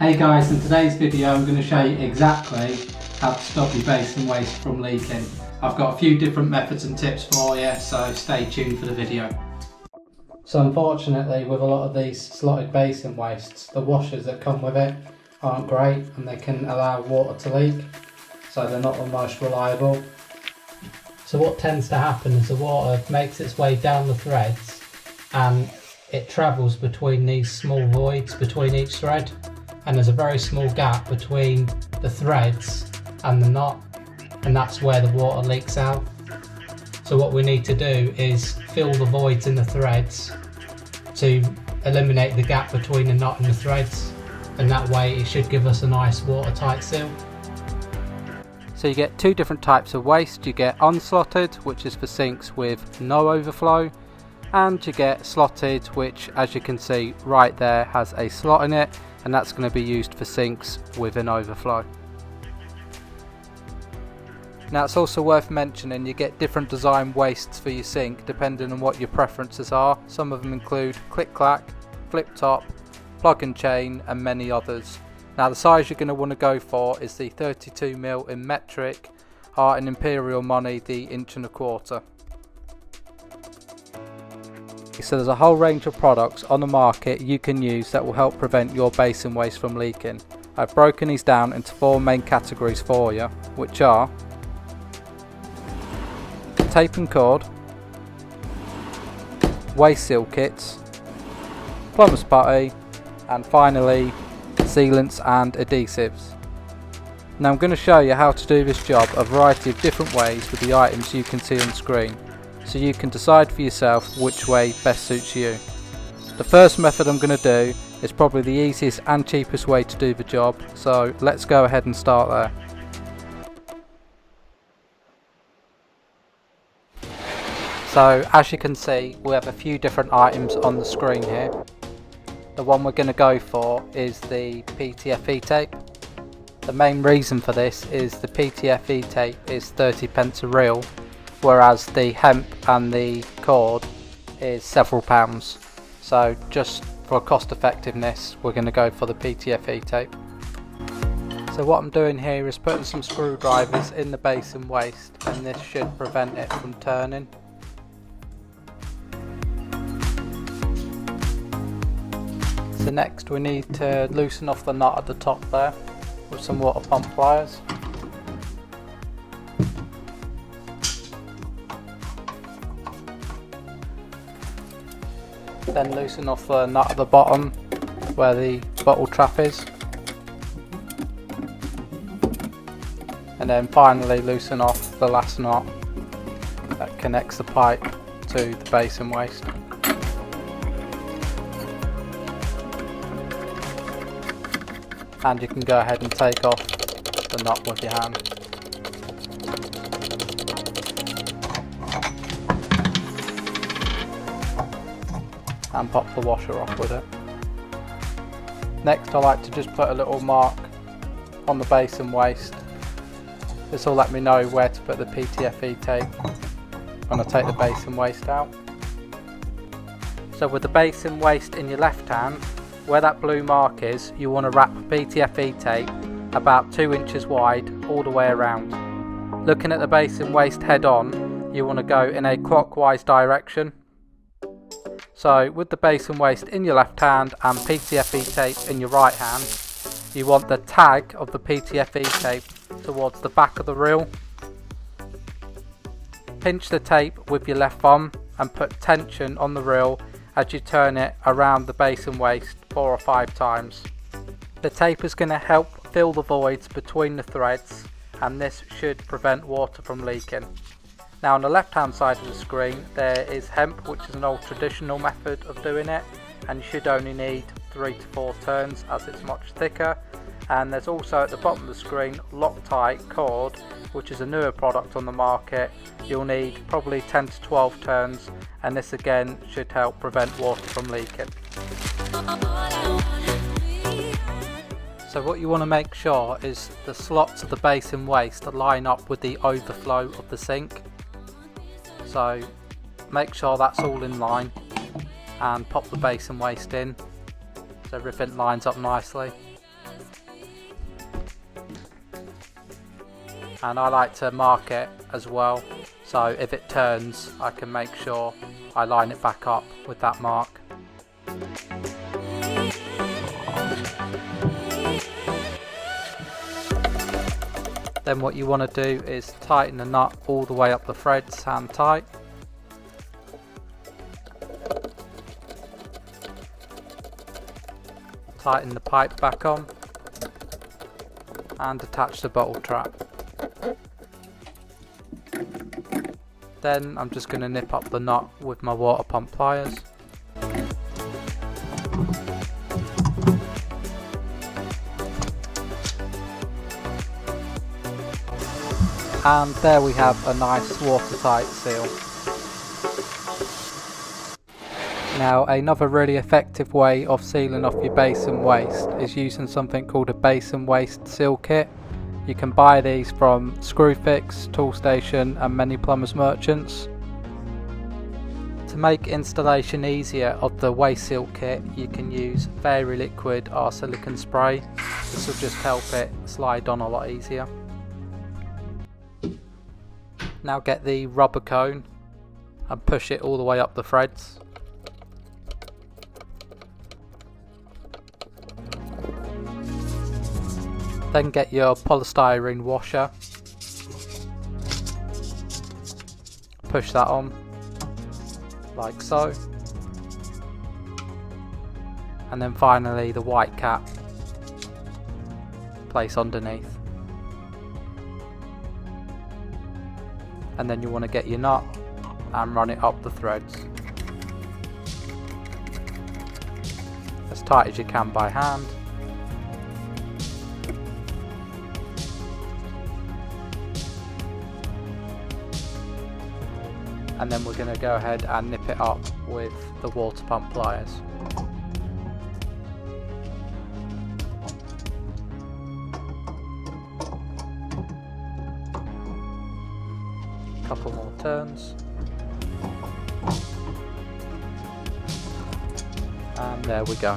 Hey guys, in today's video I'm going to show you exactly how to stop your basin waste from leaking. I've got a few different methods and tips for you, so stay tuned for the video. So unfortunately with a lot of these slotted basin wastes, the washers that come with it aren't great and they can allow water to leak, so they're not the most reliable. So what tends to happen is the water makes its way down the threads and it travels between these small voids between each thread. And there's a very small gap between the threads and the knot, and that's where the water leaks out. So what we need to do is fill the voids in the threads to eliminate the gap between the knot and the threads, and that way it should give us a nice watertight seal. So you get two different types of waste. You get unslotted, which is for sinks with no overflow, and you get slotted, which as you can see right there has a slot in it, and that's going to be used for sinks with an overflow. Now it's also worth mentioning you get different design wastes for your sink depending on what your preferences are. Some of them include click clack, flip top, plug and chain and many others. Now the size you're going to want to go for is the 32mm in metric, or in imperial money the 1.25 inch. So there's a whole range of products on the market you can use that will help prevent your basin waste from leaking. I've broken these down into 4 main categories for you, which are tape and cord, waste seal kits, plumber's putty, and finally sealants and adhesives. Now I'm going to show you how to do this job a variety of different ways with the items you can see on screen, so you can decide for yourself which way best suits you. The first method I'm going to do is probably the easiest and cheapest way to do the job, so let's go ahead and start there. So as you can see, we have a few different items on the screen here. The one we're going to go for is the PTFE tape. The main reason for this is the PTFE tape is 30p a reel, whereas the hemp and the cord is several pounds. So just for cost effectiveness we're going to go for the PTFE tape. So what I'm doing here is putting some screwdrivers in the basin waste, and this should prevent it from turning. So next we need to loosen off the nut at the top there with some water pump pliers. Then loosen off the nut at the bottom where the bottle trap is, and then finally loosen off the last nut that connects the pipe to the basin waste. And you can go ahead and take off the nut with your hand. And pop the washer off with it. Next I like to just put a little mark on the basin waste. This will let me know where to put the PTFE tape when I take the basin waste out. So with the basin waste in your left hand, where that blue mark is, you want to wrap PTFE tape about 2 inches wide all the way around. Looking at the basin waste head on, you want to go in a clockwise direction. So with the basin waste in your left hand and PTFE tape in your right hand, you want the tag of the PTFE tape towards the back of the reel. Pinch the tape with your left thumb and put tension on the reel as you turn it around the basin waste 4 or 5 times. The tape is going to help fill the voids between the threads, and this should prevent water from leaking. Now on the left hand side of the screen there is hemp, which is an old traditional method of doing it, and you should only need 3 to 4 turns as it's much thicker. And there's also at the bottom of the screen Loctite cord, which is a newer product on the market. You'll need probably 10 to 12 turns, and this again should help prevent water from leaking. So what you want to make sure is the slots of the basin waste line up with the overflow of the sink. So make sure that's all in line and pop the basin waste in so everything lines up nicely. and I like to mark it as well, so if it turns I can make sure I line it back up with that mark. Then what you want to do is tighten the nut all the way up the threads, hand tight. Tighten the pipe back on and attach the bottle trap. Then I'm just going to nip up the nut with my water pump pliers. And there we have a nice watertight seal. Now another really effective way of sealing off your basin waste is using something called a basin waste seal kit. You can buy these from Screwfix, Toolstation and many plumbers merchants. To make installation easier of the waste seal kit, you can use Fairy Liquid or silicone spray. This will just help it slide on a lot easier. Now get the rubber cone and push it all the way up the threads. Then get your polystyrene washer, push that on like so, and then finally the white cap place underneath. And then you want to get your nut and run it up the threads as tight as you can by hand. And then we're going to go ahead and nip it up with the water pump pliers. Couple more turns, and there we go.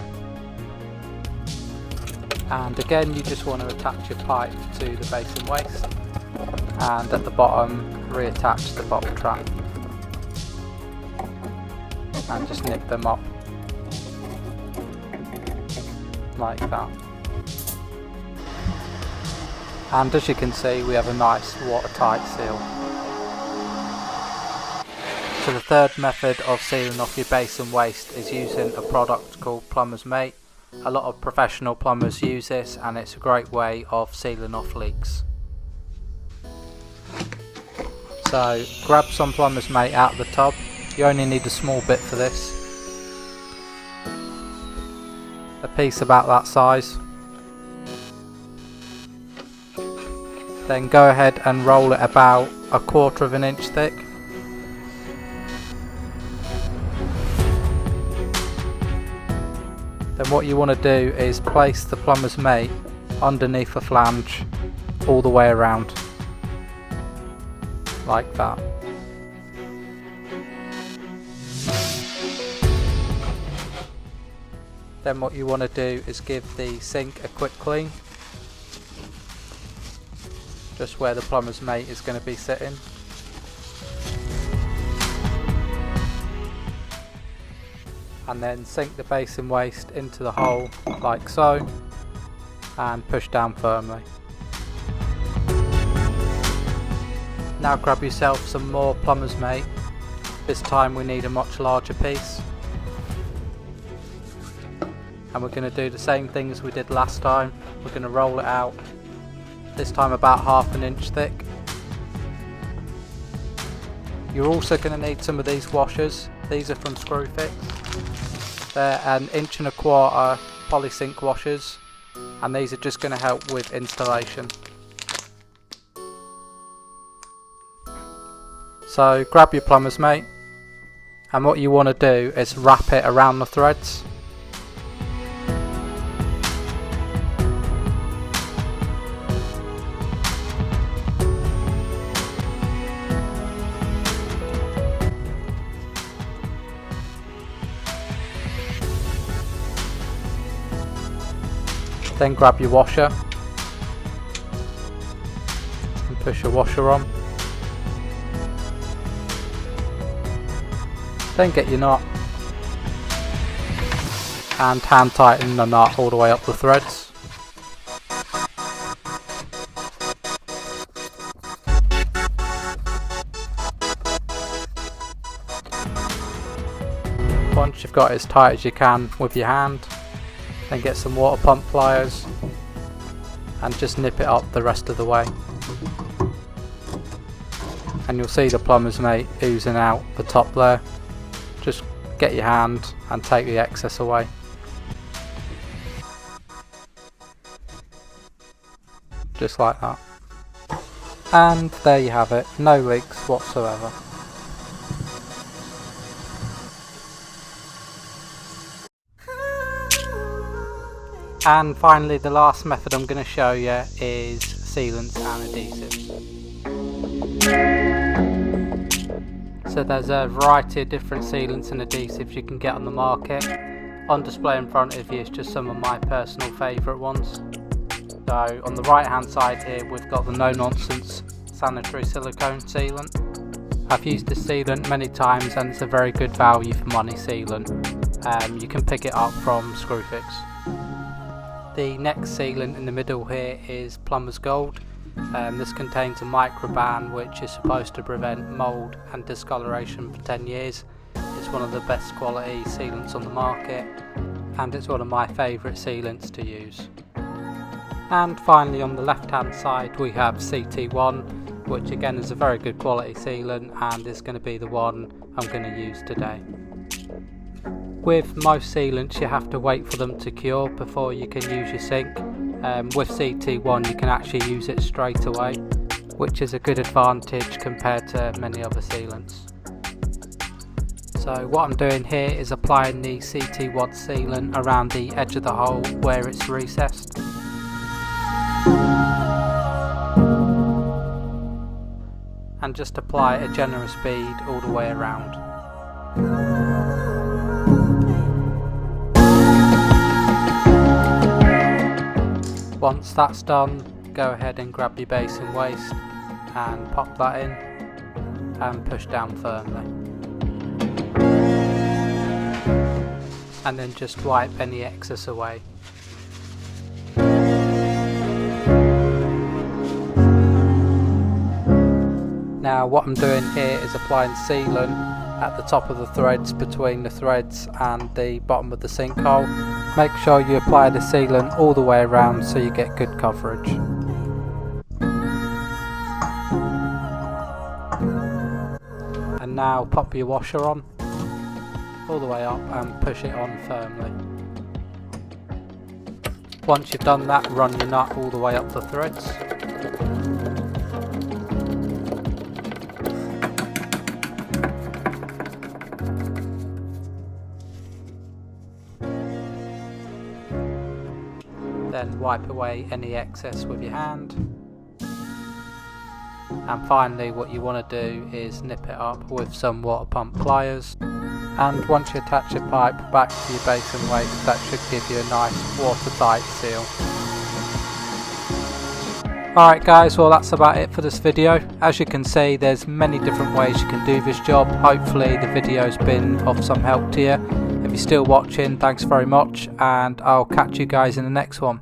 And again, you just want to attach your pipe to the basin waste, and at the bottom reattach the bottle trap and just nip them up like that. And as you can see, we have a nice watertight seal. So the third method of sealing off your basin waste is using a product called Plumber's Mate. A lot of professional plumbers use this and it's a great way of sealing off leaks. So grab some Plumber's Mate out of the tub. You only need a small bit for this. A piece about that size. Then go ahead and roll it about 1/4 inch thick. Then what you want to do is place the Plumber's Mate underneath a flange all the way around, like that. Then what you want to do is give the sink a quick clean, just where the Plumber's Mate is going to be sitting. And then sink the basin waste into the hole like so and push down firmly. Now grab yourself some more Plumber's Mate. This time we need a much larger piece. And we're going to do the same thing as we did last time. We're going to roll it out, this time about 1/2 inch thick. You're also going to need some of these washers. These are from Screwfix. They're 1 1/4 inch polysink washers, and these are just going to help with installation. So grab your Plumber's Mate, and what you want to do is wrap it around the threads. Then grab your washer and push your washer on, then get your knot and hand tighten the knot all the way up the threads. Once you've got it as tight as you can with your hand, then get some water pump pliers and just nip it up the rest of the way. And you'll see the plumber's mate oozing out the top there. Just get your hand and take the excess away. Just like that. And there you have it, no leaks whatsoever. And finally, the last method I'm going to show you is sealants and adhesives. So there's a variety of different sealants and adhesives you can get on the market. On display in front of you is just some of my personal favourite ones. So on the right hand side here we've got the No Nonsense sanitary silicone sealant. I've used this sealant many times and it's a very good value for money sealant. You can pick it up from Screwfix. The next sealant in the middle here is Plumber's Gold. This contains a microban which is supposed to prevent mould and discoloration for 10 years. It's one of the best quality sealants on the market and it's one of my favourite sealants to use. And finally on the left hand side we have CT1, which again is a very good quality sealant and is going to be the one I'm going to use today. With most sealants you have to wait for them to cure before you can use your sink. With CT1 you can actually use it straight away, which is a good advantage compared to many other sealants. So what I'm doing here is applying the CT1 sealant around the edge of the hole where it's recessed. And just apply at a generous speed all the way around. Once that's done, go ahead and grab your basin waste and pop that in and push down firmly. And then just wipe any excess away. Now what I'm doing here is applying sealant at the top of the threads, between the threads and the bottom of the sinkhole. Make sure you apply the sealant all the way around so you get good coverage. And now pop your washer on all the way up and push it on firmly. Once you've done that, run your nut all the way up the threads. Then wipe away any excess with your hand. And finally what you want to do is nip it up with some water pump pliers. And once you attach your pipe back to your basin waste, that should give you a nice watertight seal. Alright guys, well that's about it for this video. As you can see, there's many different ways you can do this job. Hopefully the video's been of some help to you. If you're still watching, thanks very much, and I'll catch you guys in the next one.